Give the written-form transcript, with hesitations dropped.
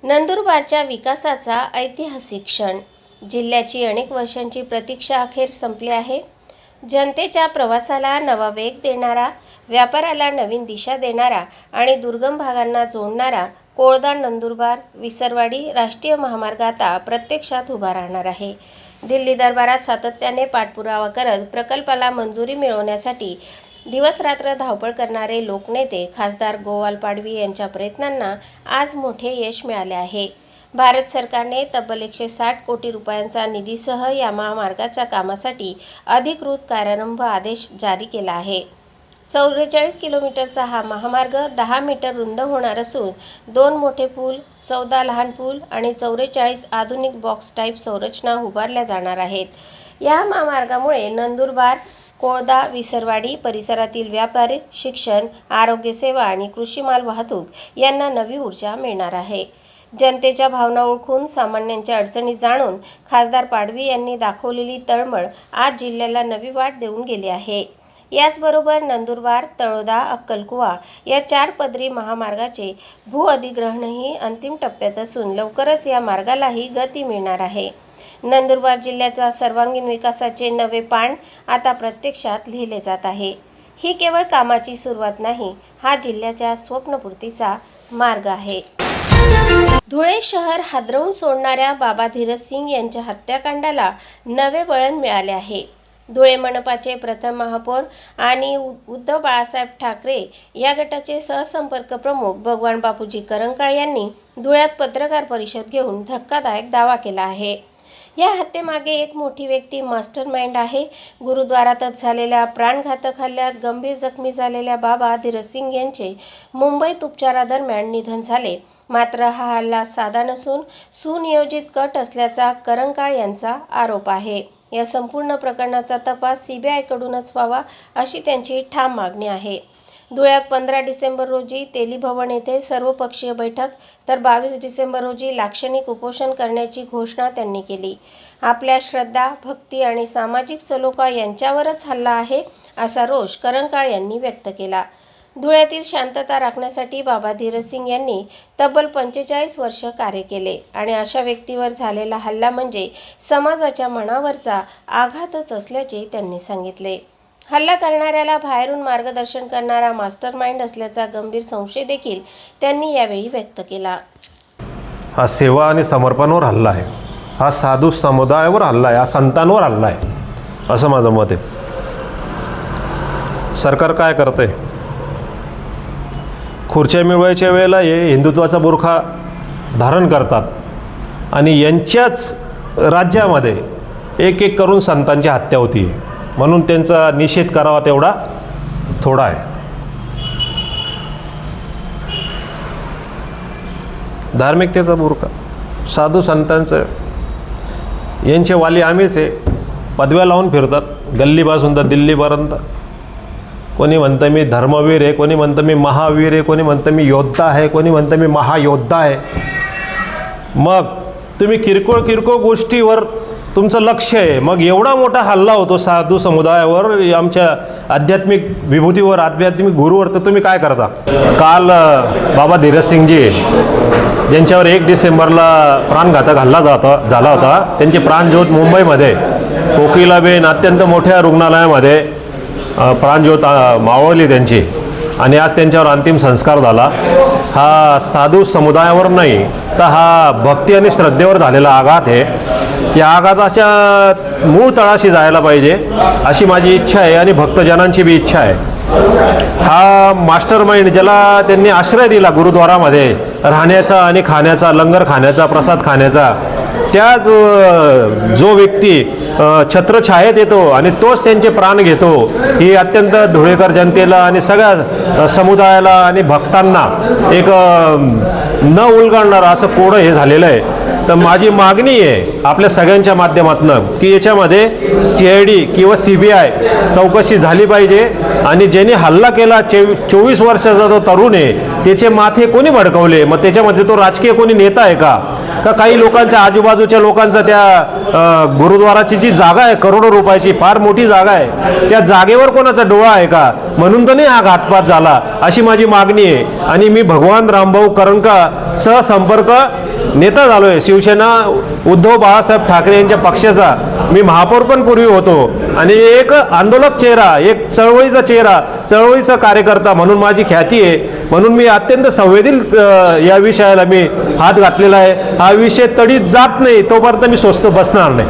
नंदुरबारच्या विकासाचा ऐतिहासिक क्षण. जिल्ह्याची अनेक वर्षांची प्रतीक्षा अखेर संपली आहे. जनतेच्या प्रवासाला नवा वेग देणारा, व्यापाराला नवीन दिशा देणारा आणि दुर्गम भागांना जोडणारा कोळदा नंदुरबार विसरवाडी राष्ट्रीय महामार्ग आता प्रत्यक्षात उभा राहणार आहे. दिल्ली दरबारात सातत्याने पाठपुरावा करत प्रकल्पाला मंजुरी मिळवण्यासाठी दिवसरात्र धावपळ करणारे लोकनेते खासदार गोवाल पाडवी यांच्या प्रयत्नांना आज मोठे यश मिळाले आहे. भारत सरकारने तब्बल 160 कोटी रुपयांचा निधीसह या महामार्गाच्या कामासाठी अधिकृत कार्यारंभ आदेश जारी केला आहे. 44 किलोमीटरचा हा महामार्ग 10 मीटर रुंद होणार असून 2 मोठे पूल, 14 लहान पूल आणि 44 आधुनिक बॉक्स टाईप संरचना उभारल्या जाणार आहेत. या महामार्गामुळे नंदुरबार, कोळदा, विसरवाडी परिसरातील व्यापारी, शिक्षण, आरोग्य सेवा आणि कृषी माल वाहतूक यांना नवी ऊर्जा मिळणार आहे. जनतेच्या भावना ओळखून, सामान्यांच्या अडचणी जाणून खासदार पाडवी यांनी दाखवलेली तळमळ आज जिल्ह्याला नवी वाट देऊन गेली आहे. याचबरोबर नंदुरबार, तळोदा, अक्कलकुवा या 4 पदरी महामार्गाचे भूअधिग्रहणही अंतिम टप्प्यात असून लवकरच या मार्गालाही गती मिळणार आहे. नंदुरबार जिल्ह्याचा सर्वांगीण विकासाचे नवे पान आता प्रत्यक्षात लिहिले जात आहे. ही केवळ कामाची सुरुवात नाही, हा जिल्ह्याच्या स्वप्नपूर्तीचा मार्ग आहे. धुळे शहर हादरवून सोडणाऱ्या बाबा धीरज सिंग यांच्या हत्याकांडाला नवे वळण मिळाले आहे. धुळे मनपाचे प्रथम महापौर आणि उद्धव बाळासाहेब ठाकरे या गटाचे सहसंपर्क प्रमुख भगवान बापूजी करंकाळ यांनी धुळ्यात पत्रकार परिषद घेऊन धक्कादायक दावा केला आहे. या हत्येमागे एक मोठी व्यक्ती मास्टर माइंड आहे. गुरुद्वारातच झालेल्या प्राणघातक हल्ल्यात गंभीर जखमी झालेल्या बाबा धीरज सिंग यांचे मुंबईत उपचारादरम्यान निधन झाले. मात्र हा हल्ला साधा नसून सुनियोजित कट असल्याचा करंकाळ यांचा आरोप आहे. या संपूर्ण प्रकरणाचा तपास CBIकडूनच व्हावा अशी त्यांची ठाम मागणी आहे. धुळ्यात 15 डिसेंबर रोजी तेली भवन येथे सर्वपक्षीय बैठक तर 22 डिसेंबर रोजी लाक्षणिक उपोषण करण्याची घोषणा त्यांनी केली. आपल्या श्रद्धा, भक्ती आणि सामाजिक सलोखा यांच्यावरच हल्ला आहे असा रोष करंकाळ यांनी व्यक्त केला. धुळ्यातील शांतता राखण्यासाठी बाबा धीरज सिंग यांनी तब्बल 45 वर्ष कार्य केले आणि अशा व्यक्तीवर झालेला हल्ला म्हणजे समाजाच्या मनावरचा आघातच असल्याचे त्यांनी सांगितले. हल्ला करणाऱ्याला बाहेरून मार्गदर्शन करणारा मास्टर माइंड असल्याचा गंभीर संशय देखील त्यांनी यावेळी व्यक्त केला. हा सेवा आणि समर्पणावर हल्ला आहे, हा साधू समुदायावर हल्ला आहे, हा संतांवर हल्ला आहे असं माझं मत आहे. सरकार काय करते? खुर्च्या मिळवायच्या वेळेला हे हिंदुत्वाचा बुरखा धारण करतात आणि यांच्याच राज्यामध्ये एक एक करून संतांची हत्या होती. म्हणून त्यांचा निषेध करावा तेवढा थोडा आहे. धार्मिकतेचा बुरखा, साधू संतांचं, यांचे वाली आम्हीच आहे. पदव्या लावून फिरतात गल्लीपासून तर दिल्लीपर्यंत. कोणी म्हणतं मी धर्मवीर आहे, कोणी म्हणतं मी महावीर आहे, कोणी म्हणतं मी योद्धा आहे, कोणी म्हणतं मी महायोद्धा आहे. मग तुम्ही किरकोळ गोष्टीवर तुमचं लक्ष आहे, मग एवढा मोठा हल्ला होतो साधू समुदायावर, आमच्या आध्यात्मिक विभूतीवर, आध्यात्मिक गुरुवर, तर तुम्ही काय करता? काल बाबा धीरज सिंगजी ज्यांच्यावर 1 डिसेंबरला प्राणघातक हल्ला झाला होता, त्यांची प्राणज्योत मुंबईमध्ये कोकिलाबेन अत्यंत मोठ्या रुग्णालयामध्ये प्राणज्योत मावळली त्यांची आणि आज त्यांच्यावर अंतिम संस्कार झाला. हा साधू समुदायावर नाही तर हा भक्ती आणि श्रद्धेवर झालेला आघात आहे. या आघाताच्या मूळ तळाशी जायला पाहिजे अशी माझी इच्छा आहे आणि भक्तजनांची बी इच्छा आहे. हा मास्टर माइंड ज्याला त्यांनी आश्रय दिला गुरुद्वारामध्ये राहण्याचा आणि खाण्याचा, लंगर खाण्याचा, प्रसाद खाण्याचा, त्याच जो व्यक्ती छत्रछायेत येतो आणि तोच त्यांचे प्राण घेतो, ही अत्यंत धुळेकर जनतेला आणि सगळ्या समुदायाला आणि भक्तांना एक न उलगडणारं असं कोडं हे झालेलं आहे. तर माझी मागणी आहे आपल्या सगळ्यांच्या माध्यमातून की याच्यामध्ये CID किंवा CBI चौकशी झाली पाहिजे आणि ज्यांनी हल्ला केला 24 वर्षाचा तो तरुण आहे त्याचे माथे कोणी भडकवले? मग त्याच्यामध्ये तो राजकीय कोणी नेता आहे का काही लोकांच्या आजूबाजूच्या लोकांचा त्या गुरुद्वाराची जी जागा आहे करोडो रुपयाची फार मोठी जागा आहे, त्या जागेवर कोणाचा डोळा आहे का? म्हणून तर नाही हा घातपात झाला, अशी माझी मागणी आहे. आणि मी भगवान रामभाऊ करंका सहसंपर्क नेता झालो आहे. शिवसेना उद्धव बाळासाहेब ठाकरे यांच्या पक्षाचा मी महापौर पण पूर्वी होतो आणि एक आंदोलक चेहरा, एक चळवळीचा चेहरा, चळवळीचा कार्यकर्ता म्हणून माझी ख्याती आहे. म्हणून मी अत्यंत संवेदनशील या विषयाला मी हात घातलेला आहे. हा विषय तडीत जात नाही तोपर्यंत मी स्वस्थ बसणार नाही.